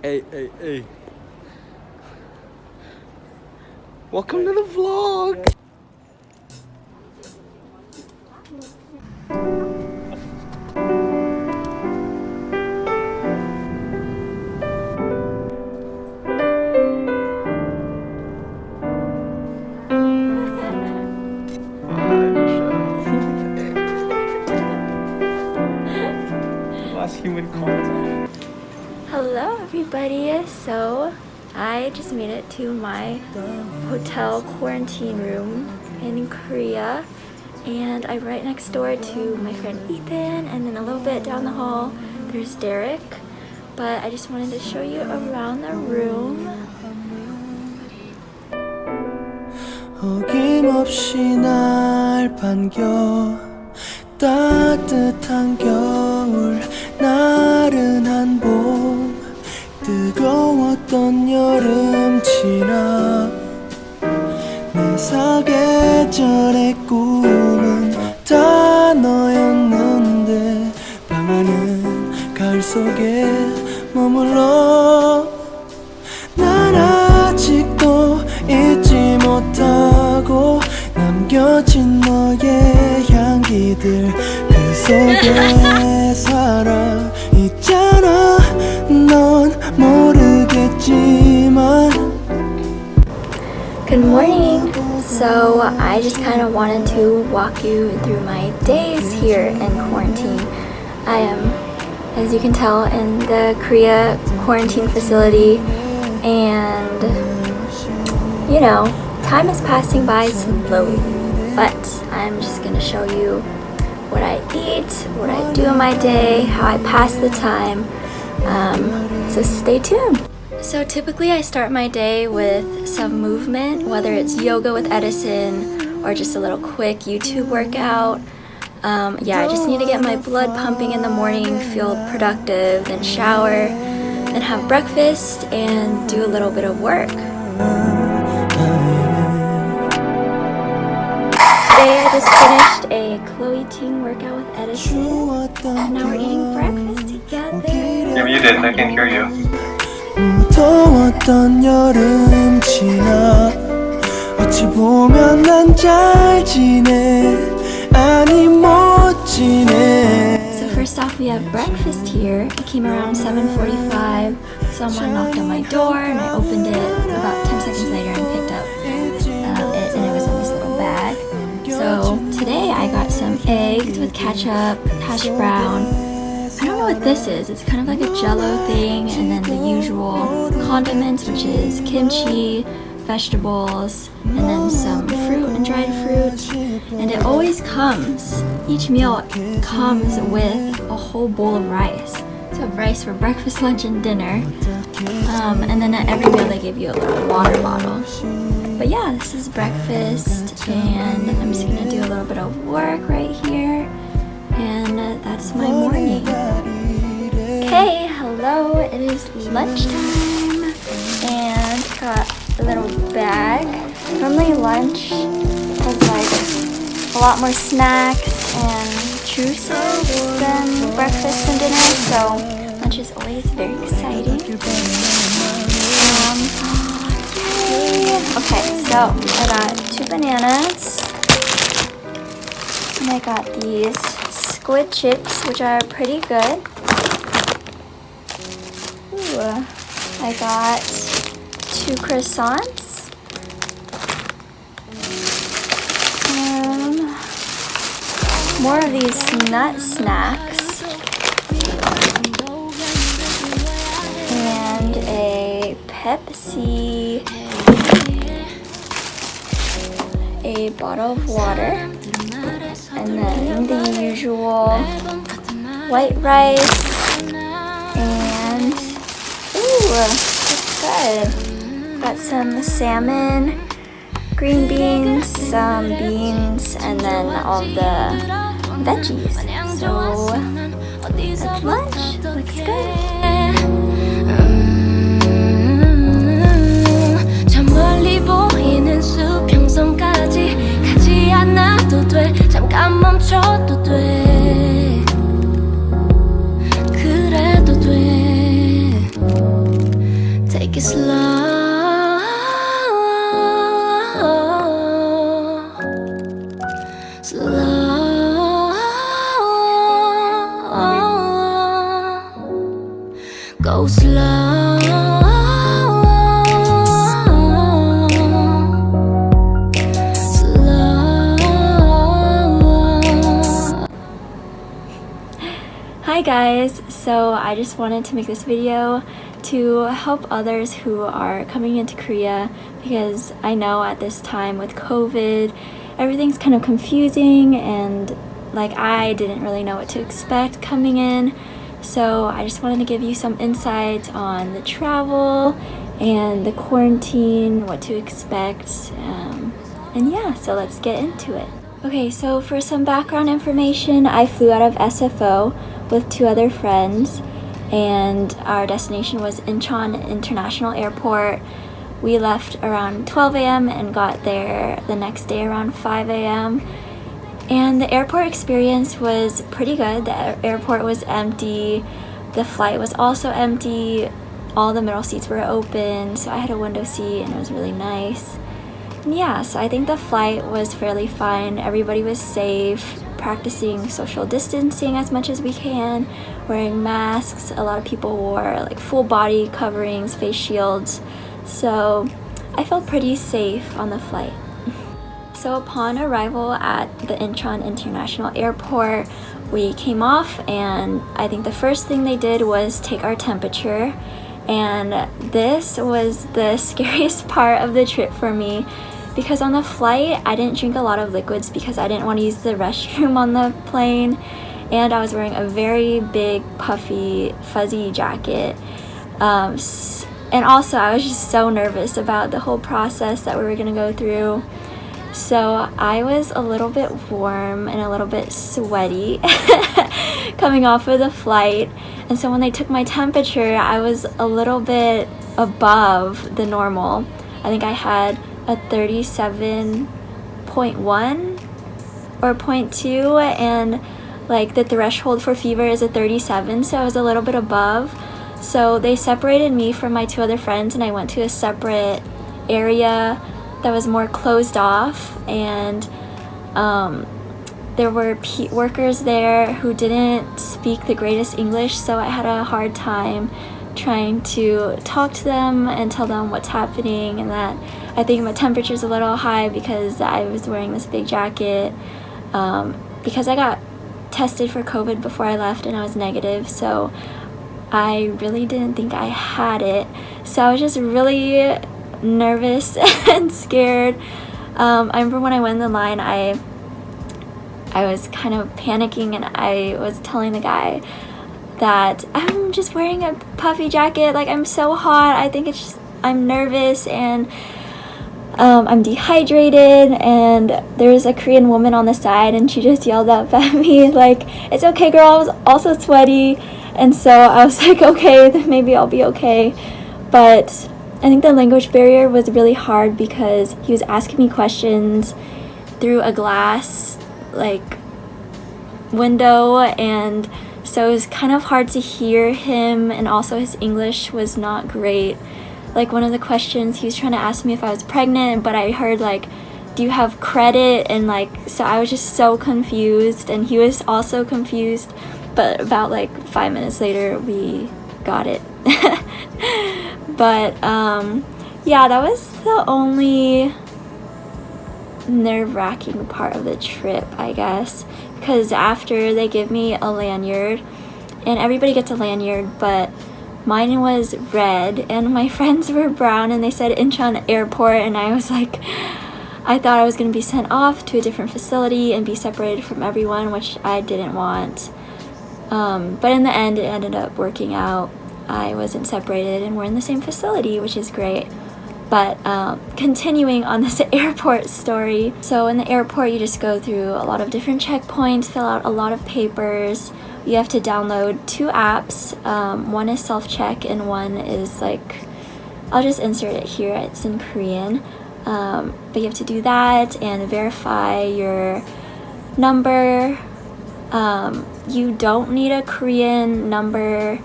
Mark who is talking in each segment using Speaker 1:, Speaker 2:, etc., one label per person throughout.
Speaker 1: Hey. Welcome to the vlog. Last human contact.
Speaker 2: Hello everybody, so I just made it to my hotel quarantine room in Korea, and I'm right next door to my friend Ethan, and then a little bit down the hall there's Derek, but I just wanted to show you around the room.
Speaker 3: 어김없이 날 반겨 따뜻한 겨울 나른한 봄 뜨거웠던 여름 지나 내 사계절의 꿈은 다 너였는데 방안은 가을 속에 머물러 난 아직도 잊지 못하고 남겨진 너의 향기들 그 속에 살아 있잖아 넌 모르겠지만.
Speaker 2: Good morning! So I just kind of wanted to walk you through my days here in quarantine. I am, as you can tell, in the Korea quarantine facility, and you know, time is passing by slowly, but I'm just gonna show you what I eat, what I do in my day, how I pass the time, so stay tuned. So typically I start my day with some movement, whether it's yoga with Edison or just a little quick YouTube workout. Yeah, I just need to get my blood pumping in the morning, feel productive, then shower, then have breakfast and do a little bit of work. Today I just finished a Chloe Ting workout with Edison, and now we're eating breakfast together.
Speaker 1: Yeah, you did. I can't hear you.
Speaker 3: 무더웠던 여름 지나 어찌 보면 난 잘 지내 아니 못 지내.
Speaker 2: So first off, we have breakfast here. It came around 7:45. Someone knocked on my door and I opened it about 10 seconds later and picked up it, and it was in this little bag. So today I got some eggs with ketchup, hash brown. I don't know what this is. It's kind of like a jello thing, and then the usual condiments, which is kimchi, vegetables, and then some fruit and dried fruit. And it always comes, each meal comes with a whole bowl of rice. So I have rice for breakfast, lunch, and dinner. And then at every meal they give you a little water bottle. But yeah, this is breakfast, and I'm just gonna do a little bit of work right here. And that's my morning. Okay, hello, it is lunchtime, and got a little bag. Normally lunch has like a lot more snacks and juices than breakfast and dinner, so lunch is always very exciting. Yay! Okay, so I got 2 bananas, and I got these squid chips, which are pretty good. Ooh, I got 2 croissants, more of these nut snacks, and a Pepsi, a bottle of water, and then the usual white rice, and ooh, that's good. Got some salmon, green beans, some beans, and then all the veggies. So that's lunch. Looks good. 저 멀리 보이는 수평선까지 가지 않아도 돼. 잠깐 멈춰도 돼. 그래도 돼. Take it slow, slow. Go slow, slow. Hi guys, so I just wanted to make this video to help others who are coming into Korea, because I know at this time with COVID everything's kind of confusing and like I didn't really know what to expect coming in. So I just wanted to give you some insights on the travel and the quarantine, what to expect, and yeah, so let's get into it. Okay, so for some background information, I flew out of SFO with 2 other friends, and our destination was Incheon International Airport. We left around 12 a.m. and got there the next day around 5 a.m. And the airport experience was pretty good. The airport was empty. The flight was also empty. All the middle seats were open, so I had a window seat and it was really nice. And yeah, so I think the flight was fairly fine. Everybody was safe, practicing social distancing as much as we can, wearing masks. A lot of people wore like full body coverings, face shields. So I felt pretty safe on the flight. So upon arrival at the Incheon International Airport, we came off, and I think the first thing they did was take our temperature. And this was the scariest part of the trip for me, because on the flight I didn't drink a lot of liquids because I didn't want to use the restroom on the plane, and I was wearing a very big puffy fuzzy jacket, and also I was just so nervous about the whole process that we were gonna go through. So I was a little bit warm and a little bit sweaty coming off of the flight, and so when they took my temperature I was a little bit above the normal. I think I had a 37.1 or 0.2, and like the threshold for fever is a 37, so I was a little bit above. So they separated me from my 2 other friends, and I went to a separate area that was more closed off, and there were workers there who didn't speak the greatest English, so I had a hard time trying to talk to them and tell them what's happening, and that I think my temperature's a little high because I was wearing this big jacket, because I got tested for COVID before I left and I was negative, so I really didn't think I had it. So I was just really nervous and scared. I remember when I went in the line, I was kind of panicking, and I was telling the guy that I'm just wearing a puffy jacket, like I'm so hot, I think it's just I'm nervous, and I'm dehydrated. And there was a Korean woman on the side, and she just yelled up at me like, "It's okay girl, I was also sweaty." And so I was like, okay, then maybe I'll be okay. But I think the language barrier was really hard because he was asking me questions through a glass like window, and so it was kind of hard to hear him, and also his English was not great. Like one of the questions, he was trying to ask me if I was pregnant, but I heard like, do you have credit? And like, so I was just so confused, and he was also confused. But about like 5 minutes later we got it. But yeah, that was the only nerve-wracking part of the trip, I guess, because after they give me a lanyard, and everybody gets a lanyard, but mine was red and my friends were brown, and they said Incheon Airport, and I was like, I thought I was going to be sent off to a different facility and be separated from everyone, which I didn't want. But in the end it ended up working out. I wasn't separated and we're in the same facility, which is great. But continuing on this airport story, so in the airport you just go through a lot of different checkpoints, fill out a lot of papers. You have to download 2 apps. One is self-check and one is like, I'll just insert it here, it's in Korean. But you have to do that and verify your number. You don't need a Korean number,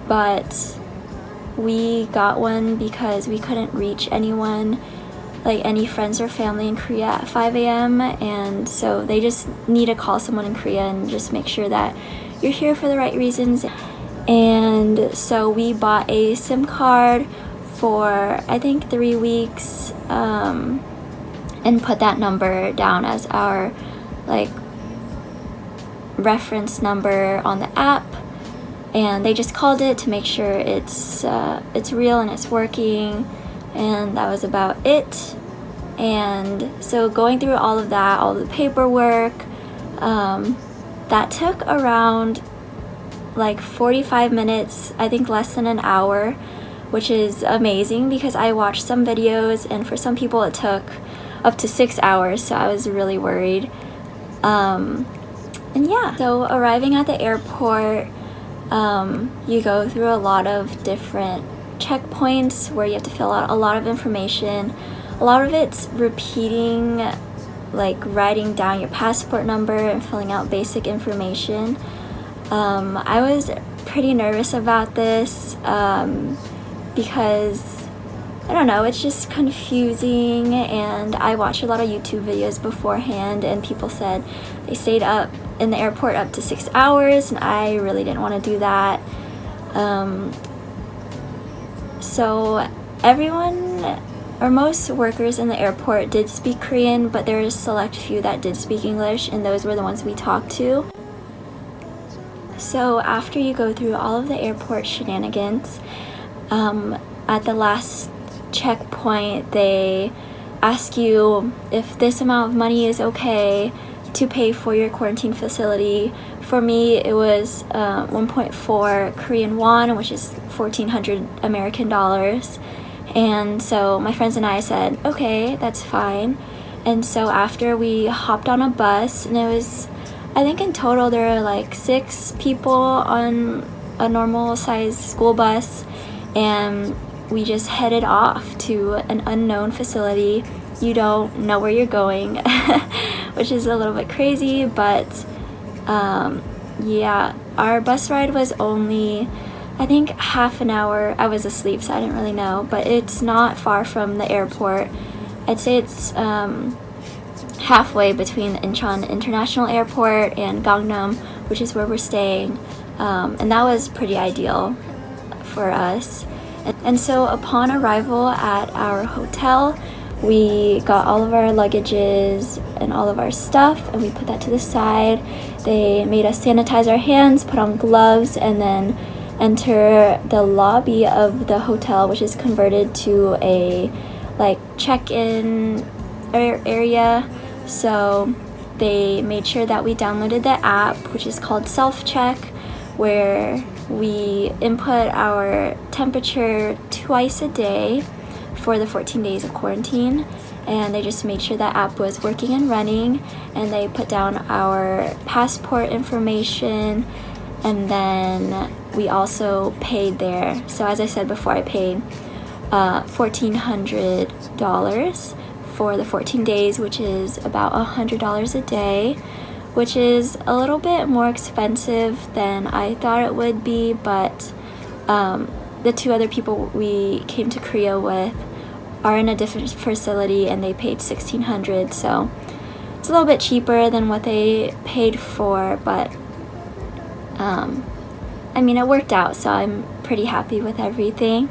Speaker 2: but we got one because we couldn't reach anyone, like any friends or family in Korea at 5 a.m. and so they just need to call someone in Korea and just make sure that you're here for the right reasons. And so we bought a SIM card for I think 3 weeks and put that number down as our like reference number on the app, and they just called it to make sure it's real and it's working, and that was about it. And so going through all of that, all the paperwork, that took around like 45 minutes, I think less than an hour, which is amazing because I watched some videos and for some people it took up to 6 hours, so I was really worried. And yeah, so arriving at the airport, you go through a lot of different checkpoints where you have to fill out a lot of information. A lot of it's repeating, like writing down your passport number and filling out basic information. I was pretty nervous about this because I don't know, it's just confusing, and I watched a lot of YouTube videos beforehand and people said they stayed up in the airport up to 6 hours, and I really didn't want to do that. So everyone or most workers in the airport did speak Korean, but there was a select few that did speak English, and those were the ones we talked to. So after you go through all of the airport shenanigans, at the last checkpoint they ask you if this amount of money is okay to pay for your quarantine facility. For me it was 1.4 Korean won, which is 1,400 American dollars. And so my friends and I said, okay, that's fine. And so after we hopped on a bus, and it was, I think in total there were like 6 people on a normal sized school bus, and we just headed off to an unknown facility. You don't know where you're going, which is a little bit crazy, but yeah, our bus ride was only, I think, half an hour. I was asleep, so I didn't really know, but it's not far from the airport. I'd say it's halfway between Incheon International Airport and Gangnam, which is where we're staying, and that was pretty ideal for us. And so upon arrival at our hotel, we got all of our luggages and all of our stuff, and we put that to the side. They made us sanitize our hands, put on gloves, and then enter the lobby of the hotel, which is converted to a like check-in area. So they made sure that we downloaded the app, which is called Self-Check, where we input our temperature twice a day for the 14 days of quarantine, and they just made sure that app was working and running, and they put down our passport information, and then we also paid there. So as I said before, I paid $1,400 for the 14 days, which is about $100 a day, which is a little bit more expensive than I thought it would be, but the 2 other people we came to Korea with are in a different facility and they paid $1,600, so it's a little bit cheaper than what they paid for, but I mean, it worked out, so I'm pretty happy with everything.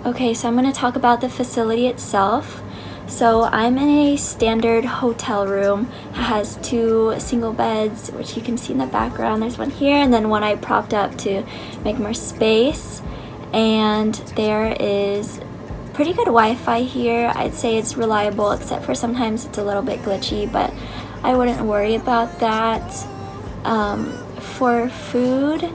Speaker 2: Okay, so I'm going to talk about the facility itself. So I'm in a standard hotel room. It has 2 single beds, which you can see in the background. There's one here and then one I propped up to make more space. And there is pretty good Wi-Fi here. I'd say it's reliable, except for sometimes it's a little bit glitchy, but I wouldn't worry about that. For food,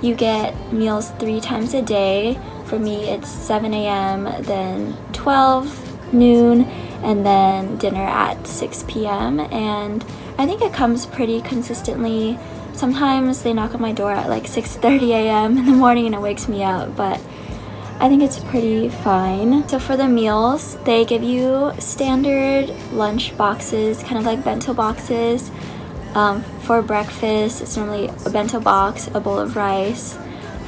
Speaker 2: you get meals 3 times a day. For me, it's 7 a.m., then 12, noon, and then dinner at 6 p.m. and I think it comes pretty consistently. Sometimes they knock on my door at like 6:30 a.m. in the morning and it wakes me up, but I think it's pretty fine. So for the meals, they give you standard lunch boxes, kind of like bento boxes. For breakfast, it's normally a bento box, a bowl of rice.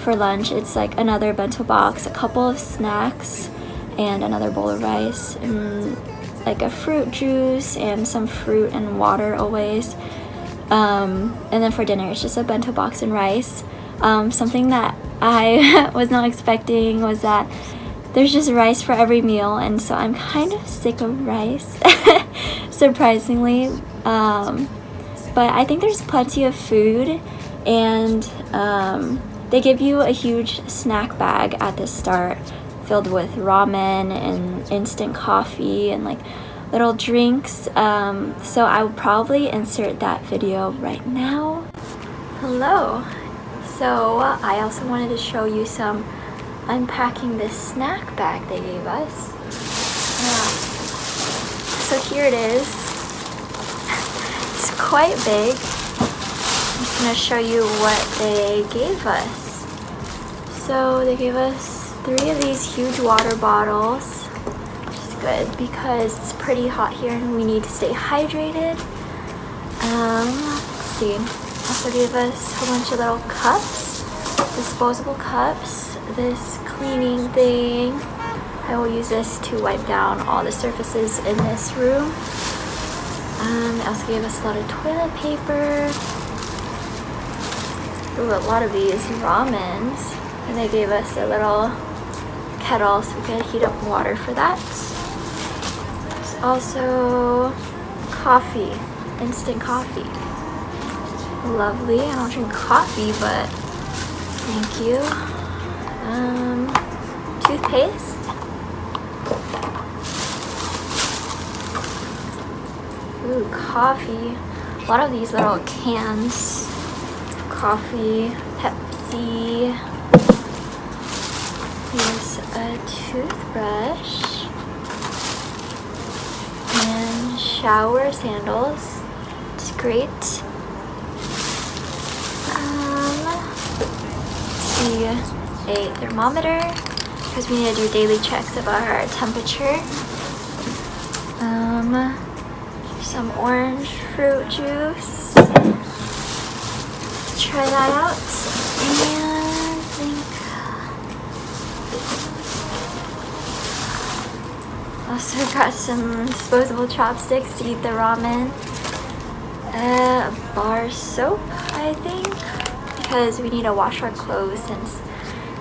Speaker 2: for lunch. It's like another bento box, a couple of snacks, and another bowl of rice, and like a fruit juice and some fruit and water always. And then for dinner it's just a bento box and rice. Something that I was not expecting was that there's just rice for every meal, and so I'm kind of sick of rice surprisingly, but I think there's plenty of food, and they give you a huge snack bag at the start filled with ramen and instant coffee and like little drinks. So I will probably insert that video right now. Hello. So I also wanted to show you some unpacking this snack bag they gave us. So here it is. It's quite big. I'm just gonna show you what they gave us. So they gave us 3 of these huge water bottles, which is good because it's pretty hot here and we need to stay hydrated. Let's see. Also gave us a bunch of little cups, disposable cups, this cleaning thing. I will use this to wipe down all the surfaces in this room. They also gave us a lot of toilet paper. Ooh, a lot of these ramens. And they gave us a little kettle so we could heat up water for that. There's also coffee, instant coffee. Lovely. I don't drink coffee, but thank you. Toothpaste. Ooh, coffee. A lot of these little cans. Coffee, Pepsi. Here's a toothbrush. And shower sandals. It's great. A thermometer because we need to do daily checks of our temperature. Some orange fruit juice. Let's try that out. And I think also got some disposable chopsticks to eat the ramen. Bar soap, I think, because we need to wash our clothes since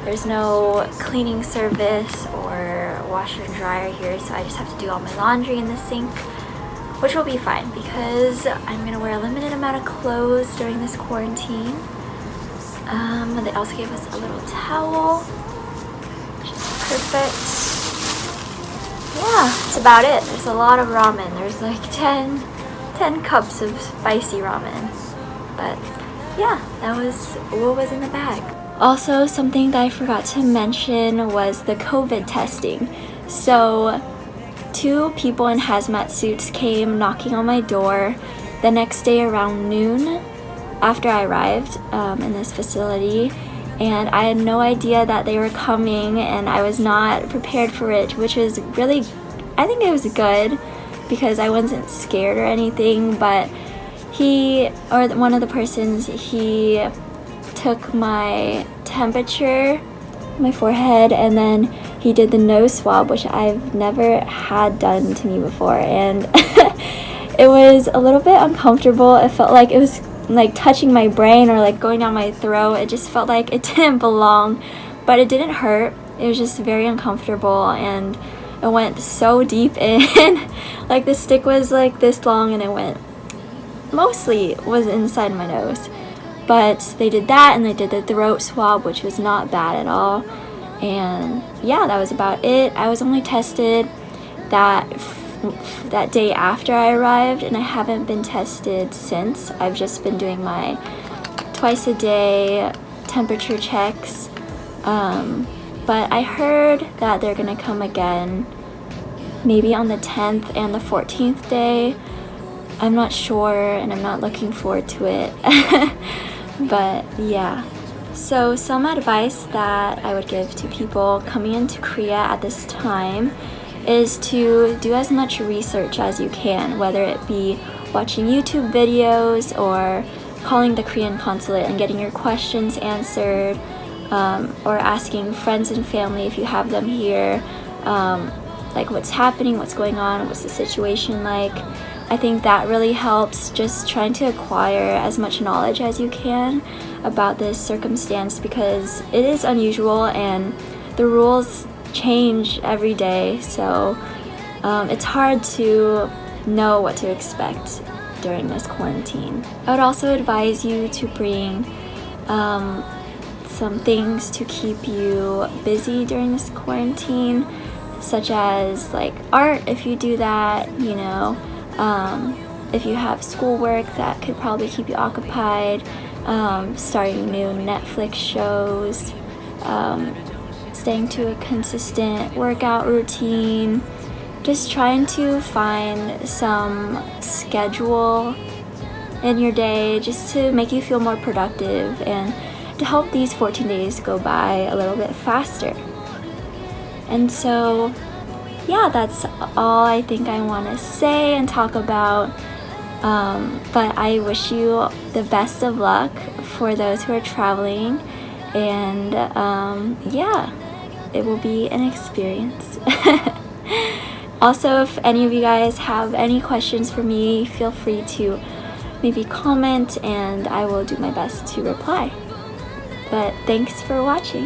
Speaker 2: there's no cleaning service or washer and dryer here, so I just have to do all my laundry in the sink, which will be fine because I'm going to wear a limited amount of clothes during this quarantine. They also gave us a little towel, which is perfect. Yeah, that's about it. There's a lot of ramen. There's like 10 cups of spicy ramen. But yeah, that was what was in the bag. Also, something that I forgot to mention was the COVID testing. So 2 people in hazmat suits came knocking on my door the next day around noon after I arrived in this facility, and I had no idea that they were coming, and I was not prepared for it, which was really, I think it was good because I wasn't scared or anything. But one of the persons, he took my temperature, my forehead, and then he did the nose swab, which I've never had done to me before, and it was a little bit uncomfortable. It felt like it was like touching my brain or like going down my throat. It just felt like it didn't belong, but it didn't hurt. It was just very uncomfortable, and it went so deep in. Like the stick was like this long, and it went mostly was inside my nose. But they did that, and they did the throat swab, which was not bad at all. And yeah, that was about it. I was only tested that day after I arrived, and I haven't been tested since. I've just been doing my twice a day temperature checks. But I heard that they're gonna come again maybe on the 10th and the 14th day. I'm not sure, and I'm not looking forward to it. But yeah. So some advice that I would give to people coming into Korea at this time is to do as much research as you can, whether it be watching YouTube videos or calling the Korean consulate and getting your questions answered. or asking friends and family if you have them here, like what's happening, what's going on, what's the situation like. I think that really helps, just trying to acquire as much knowledge as you can about this circumstance, because it is unusual and the rules change every day, so it's hard to know what to expect during this quarantine. I would also advise you to bring some things to keep you busy during this quarantine, such as like art if you do that, you know, if you have schoolwork that could probably keep you occupied, starting new Netflix shows, staying to a consistent workout routine, just trying to find some schedule in your day just to make you feel more productive and to help these 14 days go by a little bit faster. And so, yeah, that's all I think I want to say and talk about. But I wish you the best of luck for those who are traveling, and yeah, it will be an experience. Also, if any of you guys have any questions for me, feel free to maybe comment and I will do my best to reply. But thanks for watching.